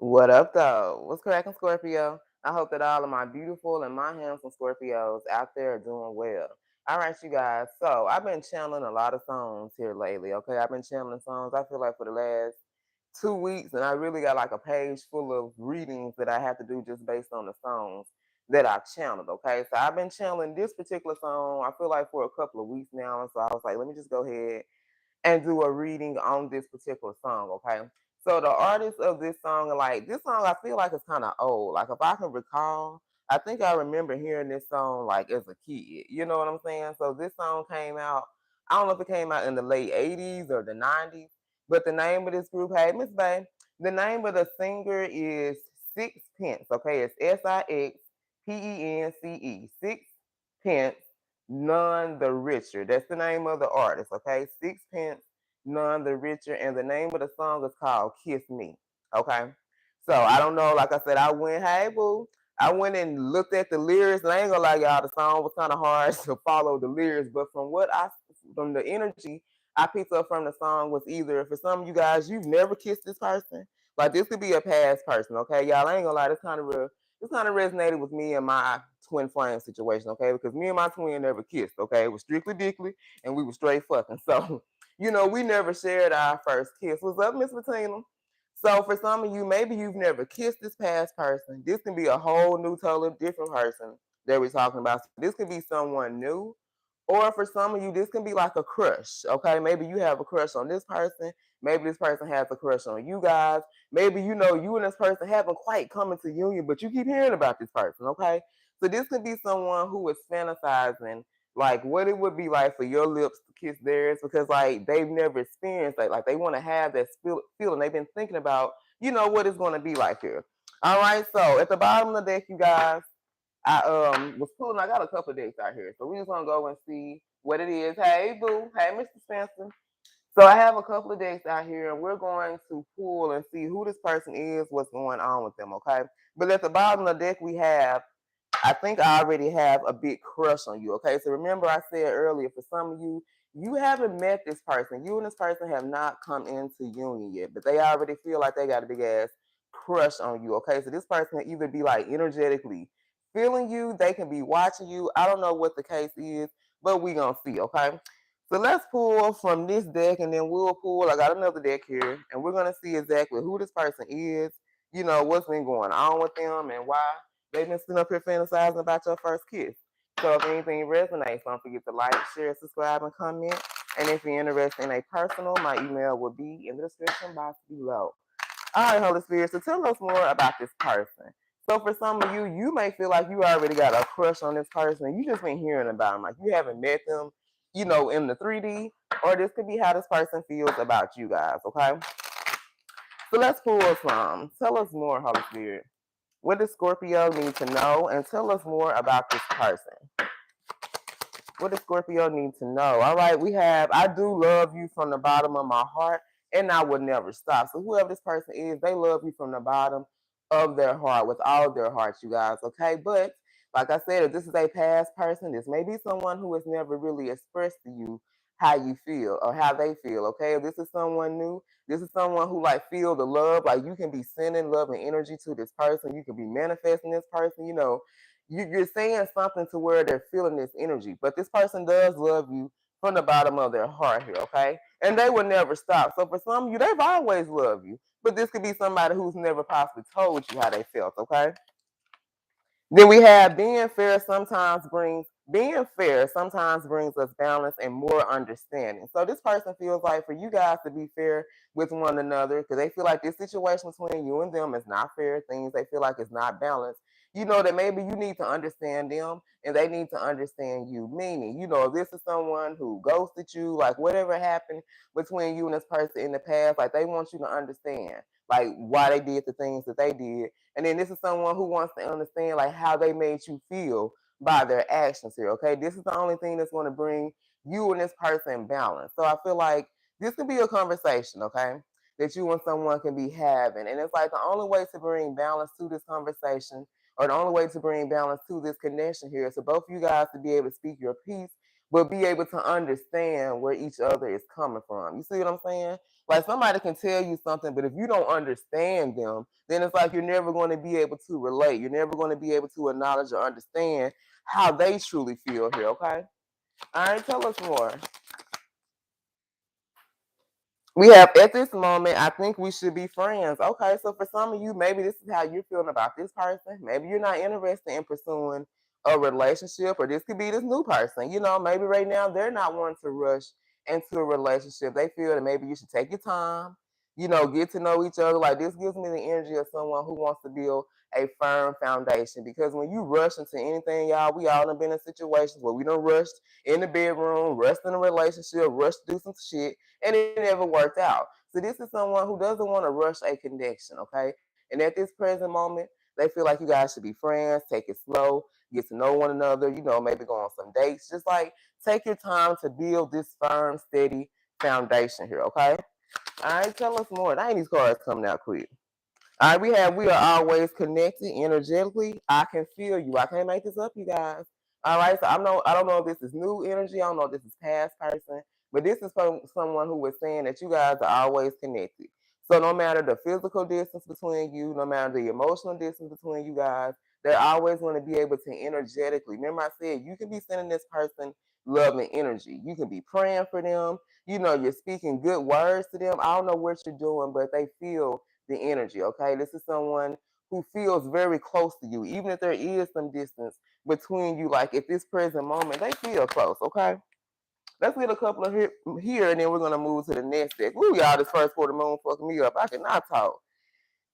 What up, though? What's cracking, Scorpio? I hope that all of my beautiful and my handsome Scorpios out there are doing well. All right, you guys. So I've been channeling a lot of songs here lately. Okay, I've been channeling songs. I feel like for the last 2 weeks, and I really got like a page full of readings that I have to do just based on the songs that I channeled. Okay, so I've been channeling this particular song. I feel like for a couple of weeks now, and so I was like, let me just go ahead and do a reading on this particular song, okay? So the artist of this song, like this song, I feel like it's kind of old. Like if I can recall, I think I remember hearing this song like as a kid. You know what I'm saying? So this song came out. I don't know if it came out in the late '80s or the '90s, but the name of this group, hey Miss Bay, the name of the singer is Sixpence. Okay, it's Sixpence. Sixpence, None the Richer. That's the name of the artist, okay? Sixpence, None the Richer. And the name of the song is called Kiss Me, okay? So I don't know, like I said, I went, hey, boo. I went and looked at the lyrics. And I ain't gonna lie, y'all, the song was kind of hard to follow the lyrics, but from the energy I picked up from the song was either, for some of you guys, you've never kissed this person. Like this could be a past person, okay? Y'all, I ain't gonna lie, this kind of resonated with me and my twin flame situation, okay? Because me and my twin never kissed, okay? It was strictly dickly, and we were straight fucking. So, we never shared our first kiss. What's up, Miss Bettina? So for some of you, maybe you've never kissed this past person. This can be a whole new, totally different person that we're talking about. So this could be someone new. Or for some of you, this can be like a crush, okay? Maybe you have a crush on this person. Maybe this person has a crush on you guys. Maybe you and this person haven't quite come into union, but you keep hearing about this person, okay? So this could be someone who is fantasizing like what it would be like for your lips to kiss theirs because like they've never experienced like they want to have that feeling. They've been thinking about, what it's going to be like here. All right, so at the bottom of the deck, you guys, I was pulling. I got a couple of decks out here, so we just gonna go and see what it is. Hey, boo. Hey, Mr. Spencer. So I have a couple of decks out here, and we're going to pull and see who this person is, what's going on with them, okay? But at the bottom of the deck, we have, I think I already have a big crush on you, okay? So remember I said earlier, for some of you, you haven't met this person. You and this person have not come into union yet, but they already feel like they got a big ass crush on you, okay? So this person can either be like energetically feeling you, they can be watching you. I don't know what the case is, but we gonna see, okay? So let's pull from this deck and then we'll pull. I got another deck here and we're going to see exactly who this person is, what's been going on with them and why they've been sitting up here fantasizing about your first kiss. So if anything resonates, don't forget to like, share, subscribe, and comment. And if you're interested in a personal, my email will be in the description box below. All right, Holy Spirit, so tell us more about this person. So for some of you, you may feel like you already got a crush on this person. You just been hearing about them. Like you haven't met them, in the 3D. Or this could be how this person feels about you guys, okay? So let's pull some. Tell us more, Holy Spirit. What does Scorpio need to know? And tell us more about this person. What does Scorpio need to know? All right, we have, I do love you from the bottom of my heart, and I will never stop. So whoever this person is, they love you from the bottom of their heart, with all their hearts, you guys, okay? But like I said, if this is a past person, this may be someone who has never really expressed to you how you feel or how they feel, okay? If this is someone new, this is someone who like feel the love, like you can be sending love and energy to this person. You can be manifesting this person, you're saying something to where they're feeling this energy. But this person does love you from the bottom of their heart here, okay? And they will never stop. So for some of you, they've always loved you. But this could be somebody who's never possibly told you how they felt, okay? Then we have being fair sometimes brings us balance and more understanding. So this person feels like for you guys to be fair with one another, because they feel like this situation between you and them is not fair. Things they feel like is not balanced. That maybe you need to understand them and they need to understand you. Meaning, if this is someone who ghosted you, like whatever happened between you and this person in the past, like they want you to understand like why they did the things that they did. And then this is someone who wants to understand like how they made you feel by their actions here. Okay. This is the only thing that's going to bring you and this person balance. So I feel like this could be a conversation, okay, that you and someone can be having. And it's like the only way to bring balance to this conversation or the only way to bring balance to this connection here is for both of you guys to be able to speak your piece, but be able to understand where each other is coming from. You see what I'm saying? Like somebody can tell you something, but if you don't understand them, then it's like you're never going to be able to relate. You're never going to be able to acknowledge or understand how they truly feel here, okay? All right, tell us more. We have at this moment, I think we should be friends. Okay, so for some of you, maybe this is how you're feeling about this person. Maybe you're not interested in pursuing a relationship, or this could be this new person. You know, maybe right now they're not wanting to rush into a relationship. They feel that maybe you should take your time, you know, get to know each other. Like this gives me the energy of someone who wants to build a firm foundation. Because when you rush into anything, y'all, we all have been in situations where we done rushed in the bedroom, rushed in a relationship, rushed to do some shit, and it never worked out. So this is someone who doesn't want to rush a connection, okay? And at this present moment, they feel like you guys should be friends, take it slow, get to know one another, you know, maybe go on some dates. Just like take your time to build this firm, steady foundation here, okay? All right, tell us more. Dang, these cards coming out quick. All right, we are always connected energetically. I can feel you. I can't make this up, you guys. All right, so I don't know if this is new energy. I don't know if this is past person, but this is from someone who was saying that you guys are always connected. So no matter the physical distance between you, no matter the emotional distance between you guys, they're always going to be able to energetically. Remember, I said you can be sending this person love and energy. You can be praying for them. You know, you're speaking good words to them. I don't know what you're doing, but they feel the energy, okay? This is someone who feels very close to you, even if there is some distance between you. Like at this present moment, they feel close, okay? Let's get a couple of here and then we're going to move to the next deck. Ooh, y'all, this first quarter moon fucking me up. I cannot talk.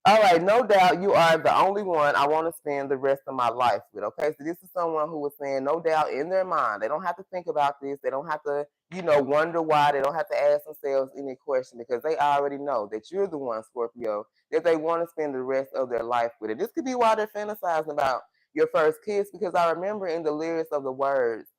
All right, no doubt you are the only one I want to spend the rest of my life with. Okay, so this is someone who was saying, no doubt in their mind, they don't have to think about this. They don't have to, you know, wonder why. They don't have to ask themselves any question because they already know that you're the one, Scorpio, that they want to spend the rest of their life with. And this could be why they're fantasizing about your first kiss because I remember in the lyrics of the words,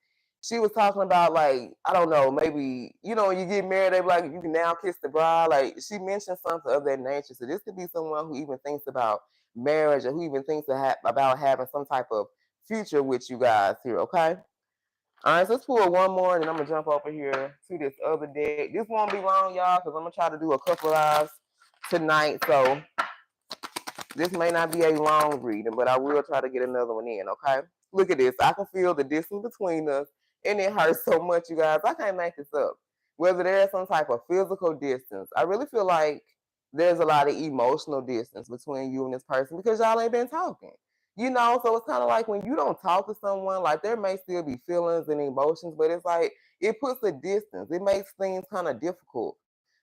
she was talking about like I don't know, maybe you know when you get married, they be like you can now kiss the bride. Like she mentioned something of that nature. So this could be someone who even thinks about marriage or who even thinks about having some type of future with you guys here. Okay. All right, so let's pull one more, and then I'm gonna jump over here to this other deck. This won't be long, y'all, because I'm gonna try to do a couple lives tonight. So this may not be a long reading, but I will try to get another one in, okay? Look at this. I can feel the distance between us, and it hurts so much, you guys. I can't make this up. Whether there's some type of physical distance, I really feel like there's a lot of emotional distance between you and this person because y'all ain't been talking. You know, so it's kind of like when you don't talk to someone, like there may still be feelings and emotions, but it's like it puts a distance. It makes things kind of difficult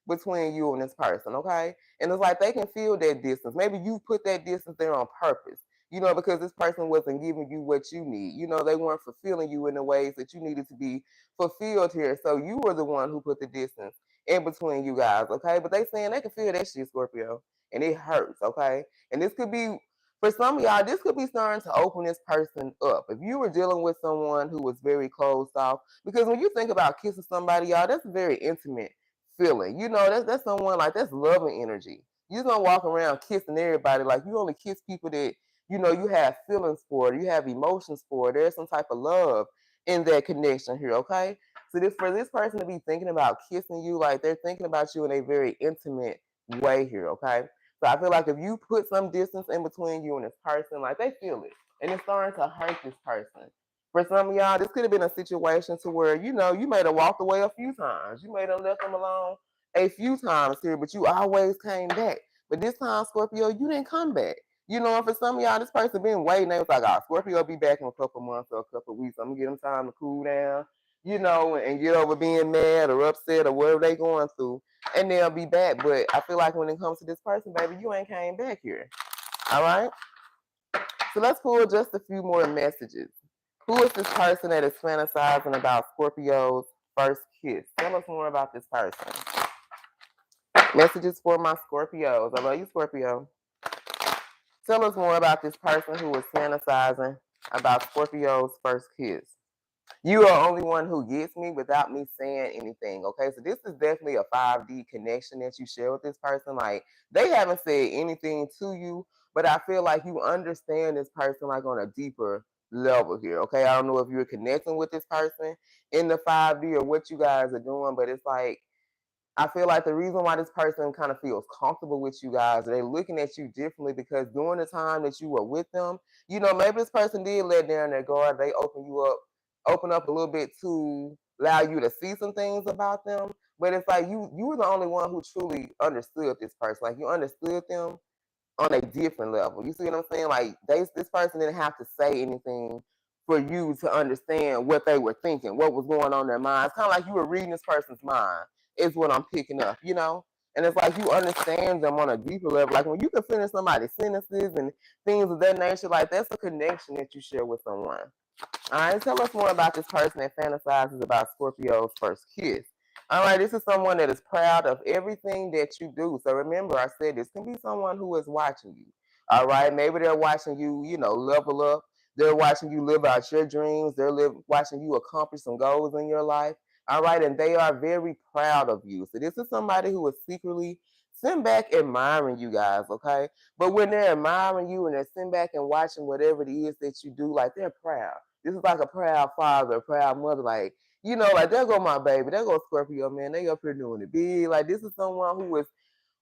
between you and this person, okay? And it's like they can feel that distance. Maybe you put that distance there on purpose, you know, because this person wasn't giving you what you need. You know, they weren't fulfilling you in the ways that you needed to be fulfilled here. So you were the one who put the distance in between you guys, okay? But they saying they can feel that shit, Scorpio, and it hurts, okay? And this could be for some of y'all, this could be starting to open this person up. If you were dealing with someone who was very closed off, because when you think about kissing somebody, y'all, that's very intimate feeling. You know, that's someone like that's loving energy. You just don't walk around kissing everybody. Like you only kiss people that you know you have feelings for, you have emotions for. There's some type of love in that connection here. Okay, so this for this person to be thinking about kissing you, like they're thinking about you in a very intimate way here. Okay, so I feel like if you put some distance in between you and this person, like they feel it, and it's starting to hurt this person. For some of y'all, this could have been a situation to where, you know, you may have walked away a few times. You may have left them alone a few times here, but you always came back. But this time, Scorpio, you didn't come back. You know, and for some of y'all, this person been waiting. They was like, oh, Scorpio will be back in a couple months or a couple weeks. I'm going to get them time to cool down, you know, and get over being mad or upset or whatever they going through. And they'll be back. But I feel like when it comes to this person, baby, you ain't came back here. All right? So let's pull just a few more messages. Who is this person that is fantasizing about Scorpio's first kiss? Tell us more about this person. Messages for my Scorpios. I love you, Scorpio. Tell us more about this person who is fantasizing about Scorpio's first kiss. You are only one who gets me without me saying anything. Okay, so this is definitely a 5D connection that you share with this person. Like they haven't said anything to you, but I feel like you understand this person like on a deeper level here. Okay, I don't know if you're connecting with this person in the 5D or what you guys are doing, but it's like I feel like the reason why this person kind of feels comfortable with you guys, they're looking at you differently because during the time that you were with them, maybe this person did let down their guard. They open up a little bit to allow you to see some things about them. But it's like you were the only one who truly understood this person. Like you understood them on a different level. You see what I'm saying? Like this person didn't have to say anything for you to understand what they were thinking, what was going on in their mind. It's kind of like you were reading this person's mind, is what I'm picking up. And it's like you understand them on a deeper level. Like when you can finish somebody's sentences and things of that nature, like that's a connection that you share with someone. All right, tell us more about this person that fantasizes about Scorpio's first kiss. All right, this is someone that is proud of everything that you do. So remember, I said this can be someone who is watching you. All right, maybe they're watching you, level up. They're watching you live out your dreams. Watching you accomplish some goals in your life. All right, and they are very proud of you. So this is somebody who is secretly sitting back admiring you guys, okay? But when they're admiring you and they're sitting back and watching whatever it is that you do, like they're proud. This is like a proud father, a proud mother, like, like there go my baby, there go Scorpio, man. They up here doing it big. Like this is someone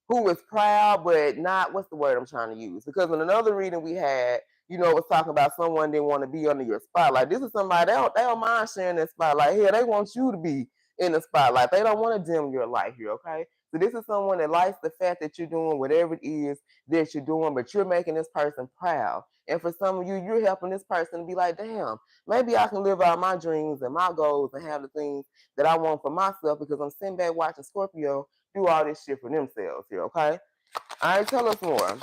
who is proud, but not, what's the word I'm trying to use? Because in another reading we had, it was talking about someone didn't want to be under your spotlight. This is somebody they don't mind sharing that spotlight here. They want you to be in the spotlight. They don't want to dim your light here, okay? So this is someone that likes the fact that you're doing whatever it is that you're doing, but you're making this person proud. And for some of you, you're helping this person to be like, damn, maybe I can live out my dreams and my goals and have the things that I want for myself because I'm sitting back watching Scorpio do all this shit for themselves here, okay? All right, tell us more.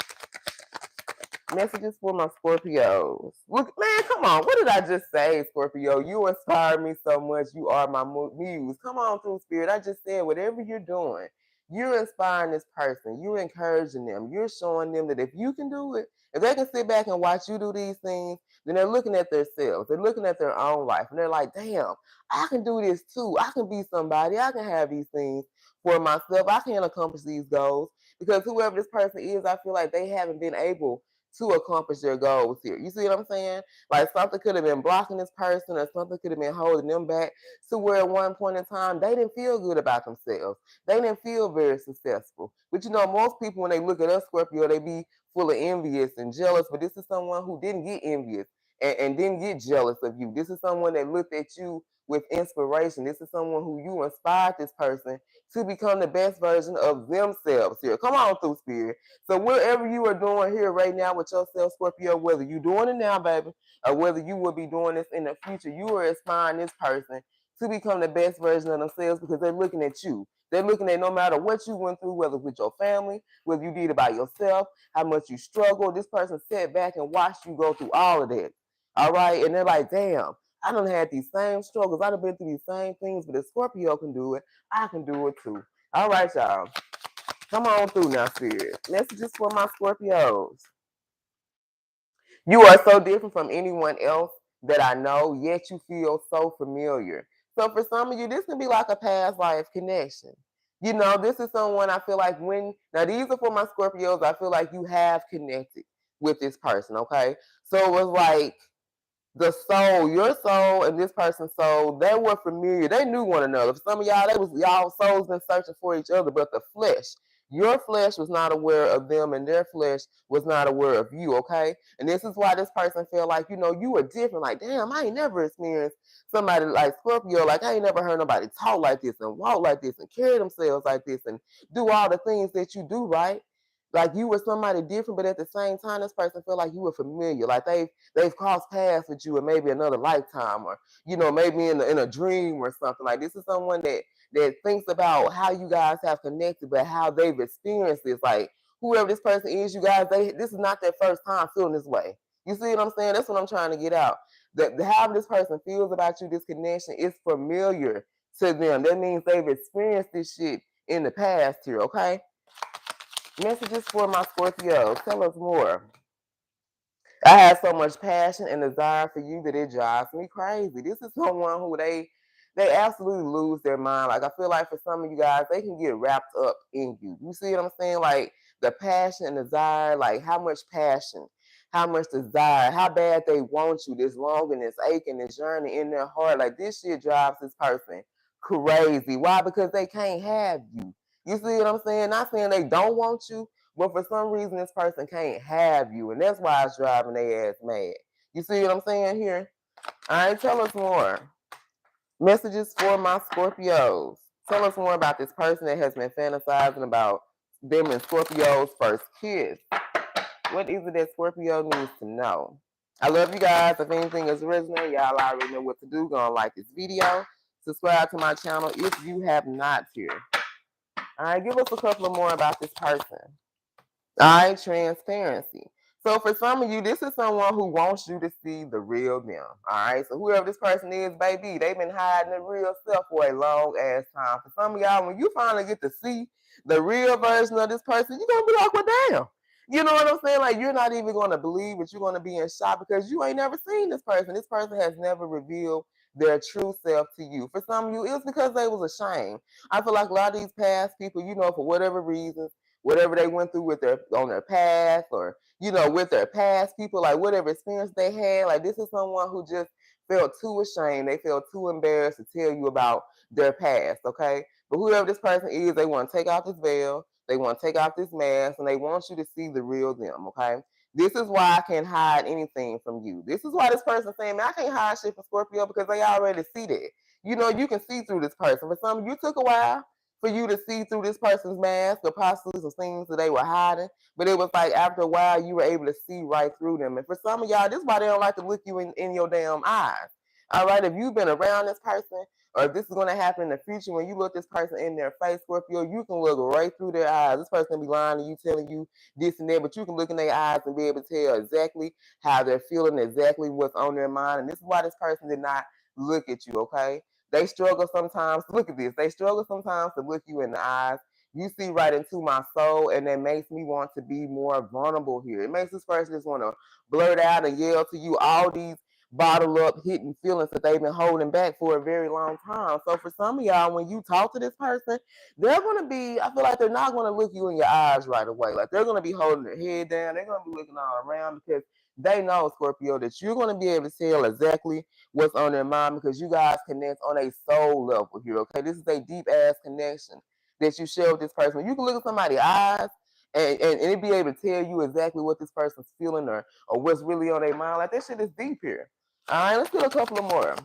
Messages for my Scorpios. Look, man, come on. What did I just say, Scorpio? You inspire me so much. You are my muse. Come on through, Spirit. I just said, whatever you're doing, you're inspiring this person. You're encouraging them. You're showing them that if you can do it, if they can sit back and watch you do these things, then they're looking at themselves. They're looking at their own life. And they're like, damn, I can do this too. I can be somebody. I can have these things for myself. I can accomplish these goals. Because whoever this person is, I feel like they haven't been able to accomplish their goals here. You see what I'm saying? Like something could have been blocking this person or something could have been holding them back to where at one point in time they didn't feel good about themselves. They didn't feel very successful. But most people when they look at us, Scorpio, they be full of envious and jealous. But this is someone who didn't get envious and didn't get jealous of you. This is someone that looked at you with inspiration. This is someone who you inspired this person to become the best version of themselves here. Come on through, Spirit. So whatever you are doing here right now with yourself, Scorpio, whether you're doing it now, baby, or whether you will be doing this in the future, you are inspiring this person to become the best version of themselves because they're looking at you. They're looking at no matter what you went through, whether with your family, whether you did it by yourself, how much you struggled. This person sat back and watched you go through all of that. All right. And they're like, damn, I done had these same struggles. I done been through these same things, but if Scorpio can do it, I can do it too. All right, y'all. Come on through now, Spirit. Messages for my Scorpios. You are so different from anyone else that I know, yet you feel so familiar. So for some of you, this can be like a past life connection. This is someone I feel like now these are for my Scorpios, I feel like you have connected with this person, okay? So it was like the soul, your soul and this person's soul, they were familiar. They knew one another. For some of y'all, y'all souls been searching for each other, but the flesh, your flesh was not aware of them and their flesh was not aware of you, okay? And this is why this person felt like, you were different. Like, damn, I ain't never experienced somebody like Scorpio. Like, I ain't never heard nobody talk like this and walk like this and carry themselves like this and do all the things that you do, right? Like you were somebody different, but at the same time, this person felt like you were familiar. Like they've crossed paths with you in maybe another lifetime, or maybe in a dream or something. Like this is someone that thinks about how you guys have connected, but how they've experienced this. Like whoever this person is, you guys, this is not their first time feeling this way. You see what I'm saying? That's what I'm trying to get out. That how this person feels about you, this connection is familiar to them. That means they've experienced this shit in the past here, okay? Messages for my Scorpio. Tell us more. I have so much passion and desire for you that it drives me crazy. This is someone who they absolutely lose their mind. Like I feel like for some of you guys, they can get wrapped up in you. You see what I'm saying? Like the passion and desire, like how much passion, how much desire, how bad they want you, this longing, this aching, this journey in their heart. Like this shit drives this person crazy. Why? Because they can't have you. You see what I'm saying? Not saying they don't want you, but for some reason this person can't have you, and that's why it's driving their ass mad. You see what I'm saying here? All right, tell us more. Messages for my Scorpios. Tell us more about this person that has been fantasizing about them and Scorpio's first kiss. What is it that Scorpio needs to know? I love you guys. If anything is resonating, y'all already know what to do. Gonna like this video. Subscribe to my channel if you have not here. All right, give us a couple of more about this person. All right, transparency. So for some of you, this is someone who wants you to see the real them. All right, so whoever this person is, baby, they've been hiding the real self for a long ass time. For some of y'all, when you finally get to see the real version of this person, you're gonna be like, well, damn. You know what I'm saying? Like, you're not even gonna believe it. You're gonna be in shock because you ain't never seen this person. This person has never revealed their true self to you. For some of you, it's because they was ashamed. I feel like a lot of these past people, you know, for whatever reason, whatever they went through with their on their path, or with their past people, like whatever experience they had, like this is someone who just felt too ashamed, they felt too embarrassed to tell you about their past. Okay, but whoever this person is, they want to take off this veil, they want to take off this mask, and they want you to see the real them. Okay, this is why I can't hide anything from you. This is why this person saying, man, I can't hide shit from Scorpio, because they already see that. You can see through this person. For some, you took a while for you to see through this person's mask or possibly some things that they were hiding. But it was like after a while, you were able to see right through them. And for some of y'all, this is why they don't like to look you in your damn eyes. All right, if you've been around this person, or if this is going to happen in the future, when you look this person in their face, Scorpio, you can look right through their eyes. This person can be lying to you, telling you this and that, but you can look in their eyes and be able to tell exactly how they're feeling, exactly what's on their mind. And this is why this person did not look at you, okay? They struggle sometimes. Look at this. They struggle sometimes to look you in the eyes. You see right into my soul, and that makes me want to be more vulnerable here. It makes this person just want to blurt out and yell to you all these bottle up hidden feelings that they've been holding back for a very long time. So for some of y'all, when you talk to this person, they're going to be, I feel like they're not going to look you in your eyes right away. Like they're going to be holding their head down. They're going to be looking all around because they know, Scorpio, that you're going to be able to tell exactly what's on their mind, because you guys connect on a soul level here, okay? This is a deep ass connection that you share with this person. You can look at somebody's eyes and it be able to tell you exactly what this person's feeling, or what's really on their mind. Like, that shit is deep here. All right, let's do a couple of more.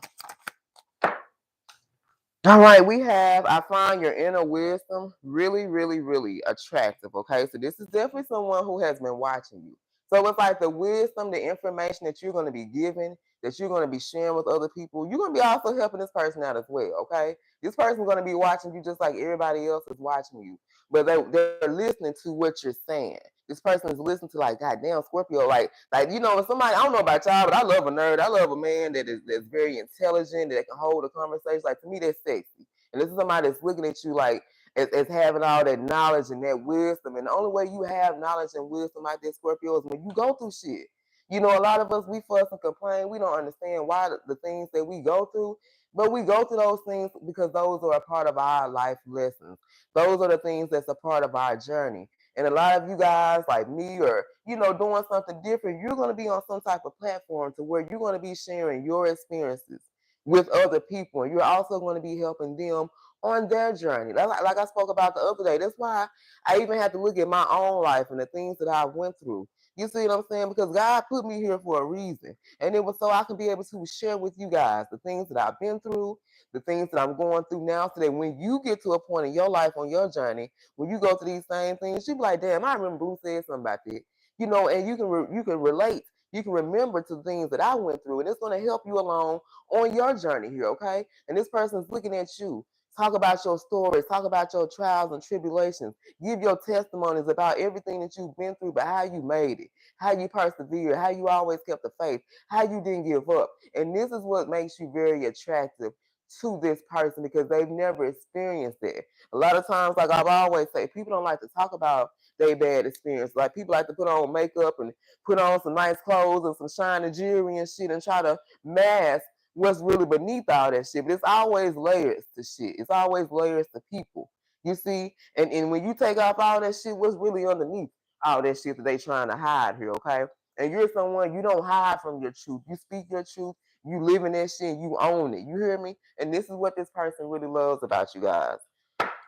All right, we have, I find your inner wisdom really, really, really attractive. Okay, so this is definitely someone who has been watching you. So it's like the wisdom, the information that you're going to be giving, that you're going to be sharing with other people, you're going to be also helping this person out as well. Okay, this person's going to be watching you just like everybody else is watching you, but they're listening to what you're saying. This person is listening to, like, God damn, Scorpio, like when somebody, I don't know about y'all, but I love a nerd. I love a man that's very intelligent, that can hold a conversation. Like, to me, that's sexy. And this is somebody that's looking at you like as having all that knowledge and that wisdom. And the only way you have knowledge and wisdom like this, Scorpio, is when you go through shit. A lot of us, we fuss and complain. We don't understand why the things that we go through, but we go through those things because those are a part of our life lessons. Those are the things that's a part of our journey. And a lot of you guys, like me, or doing something different, you're going to be on some type of platform to where you're going to be sharing your experiences with other people, and you're also going to be helping them on their journey. Like I spoke about the other day. That's why I even had to look at my own life and the things that I went through. You see what I'm saying? Because God put me here for a reason. And it was so I can be able to share with you guys the things that I've been through, the things that I'm going through now, so that when you get to a point in your life on your journey, when you go through these same things, you be like, damn, I remember Blue said something about that. And you can relate. You can remember to things that I went through, and it's going to help you along on your journey here, okay? And this person's looking at you. Talk about your stories. Talk about your trials and tribulations. Give your testimonies about everything that you've been through, but how you made it, how you persevered, how you always kept the faith, how you didn't give up. And this is what makes you very attractive to this person, because they've never experienced it. A lot of times, like I've always say, people don't like to talk about their bad experience. Like, people like to put on makeup and put on some nice clothes and some shiny jewelry and shit and try to mask what's really beneath all that shit. But it's always layers to shit. It's always layers to people. You see? And when you take off all that shit, what's really underneath all that shit that they trying to hide here, okay? And you're someone, you don't hide from your truth. You speak your truth. You live in that shit. You own it. You hear me? And this is what this person really loves about you guys.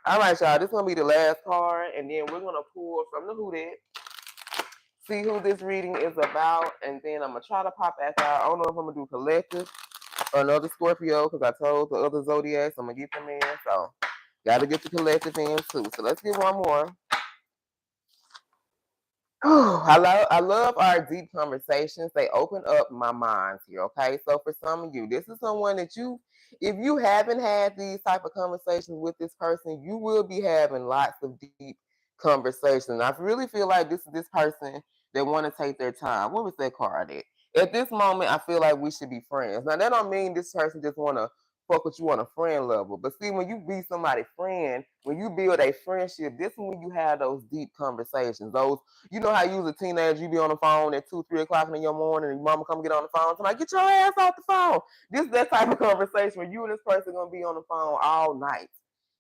All right, y'all. This is going to be the last card, and then we're going to pull from the Who That, see who this reading is about, and then I'm going to try to pop back out. I don't know if I'm going to do collective or another Scorpio, because I told the other zodiacs I'm going to get them in. So, got to get the collective in, too. So, let's get one more. I love our deep conversations. They open up my mind here, okay? So for some of you, this is someone that if you haven't had these type of conversations with this person, you will be having lots of deep conversations. I really feel like this is this person that want to take their time. What was that card at? At this moment, I feel like we should be friends. Now, that don't mean this person just want to fuck with you on a friend level. But see, when you be somebody's friend, when you build a friendship, this is when you have those deep conversations, those, you know how you was a teenager, you be on the phone at 2, 3 o'clock in your morning, and your mama come get on the phone. So like, get your ass off the phone. This is that type of conversation where you and this person gonna be on the phone all night.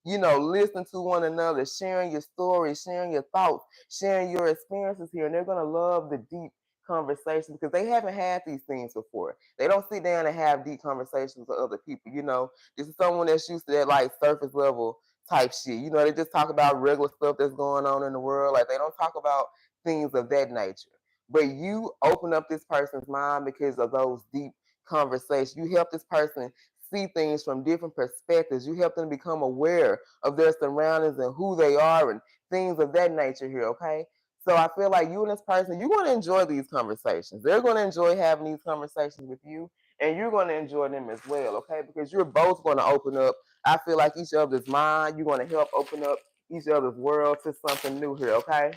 You know, listening to one another, sharing your stories, sharing your thoughts, sharing your experiences here, and they're gonna love the deep conversation because they haven't had these things before. They don't sit down and have deep conversations with other people. You know, this is someone that's used to that like surface level type shit. You know, they just talk about regular stuff that's going on in the world. Like they don't talk about things of that nature. But you open up this person's mind because of those deep conversations. You help this person see things from different perspectives. You help them become aware of their surroundings and who they are and things of that nature here, okay? So I feel like you and this person, you're going to enjoy these conversations. They're going to enjoy having these conversations with you, and you're going to enjoy them as well, okay? Because you're both going to open up, I feel like, each other's mind. You're going to help open up each other's world to something new here, okay?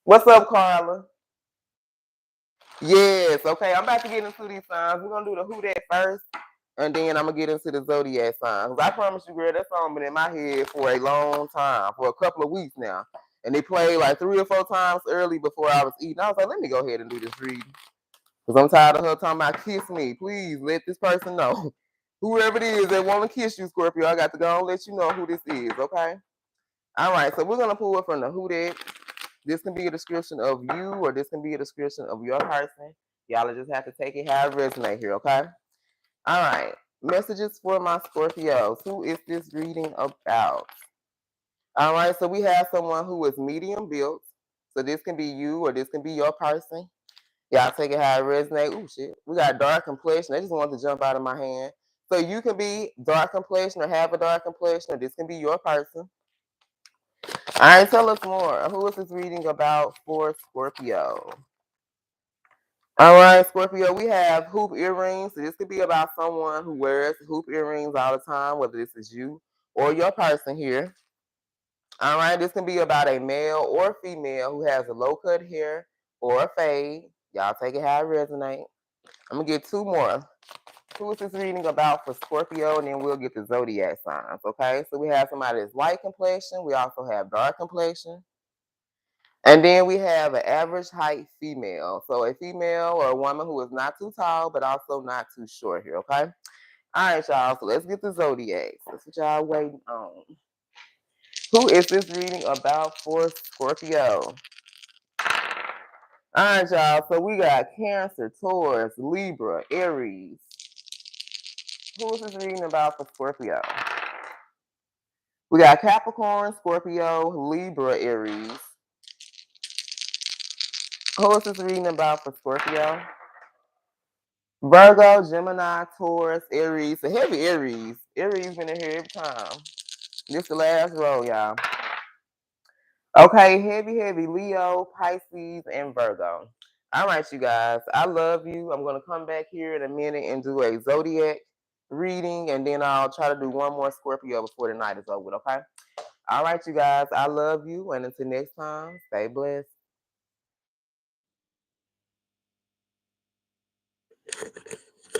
What's up, Carla? Yes, okay. I'm about to get into these signs. We're gonna do the Who That first, and then I'm gonna get into the zodiac signs. I promise you, girl, that song been in my head for a long time, for a couple of weeks now. And they played like 3 or 4 times early before I was eating. I was like, let me go ahead and do this reading. Because I'm tired of her talking about kiss me. Please let this person know. Whoever it is that want to kiss you, Scorpio, I got to go and let you know who this is, okay? All right, so we're gonna pull it from the Who That. This can be a description of you, or this can be a description of your person. Y'all just have to take it how it resonates here, okay? All right. Messages for my Scorpios. Who is this reading about? All right, so we have someone who is medium built. So this can be you, or this can be your person. Y'all take it how it resonates. Ooh, shit. We got dark complexion. They just want to jump out of my hand. So you can be dark complexion or have a dark complexion, or this can be your person. All right, tell us more. Who is this reading about for Scorpio? All right, Scorpio, we have hoop earrings. So this could be about someone who wears hoop earrings all the time, whether this is you or your person here. All right, this can be about a male or female who has a low cut hair or a fade. Y'all take it how it resonates. I'm going to get 2 more. Who is this reading about for Scorpio? And then we'll get the zodiac signs, okay? So we have somebody that's light complexion. We also have dark complexion. And then we have an average height female. So a female or a woman who is not too tall, but also not too short here, okay? All right, y'all. So let's get the zodiacs. That's what y'all waiting on. Who is this reading about for Scorpio? All right, y'all. So we got Cancer, Taurus, Libra, Aries. Who is this reading about for Scorpio? We got Capricorn, Scorpio, Libra, Aries. Who is this reading about for Scorpio? Virgo, Gemini, Taurus, Aries. A heavy Aries. Aries been in here every time. This the last row, y'all. Okay, heavy Leo, Pisces, and Virgo. All right, you guys. I love you. I'm going to come back here in a minute and do a zodiac reading, and then I'll try to do one more Scorpio before the night is over, okay? All right, you guys. I love you, and until next time, stay blessed.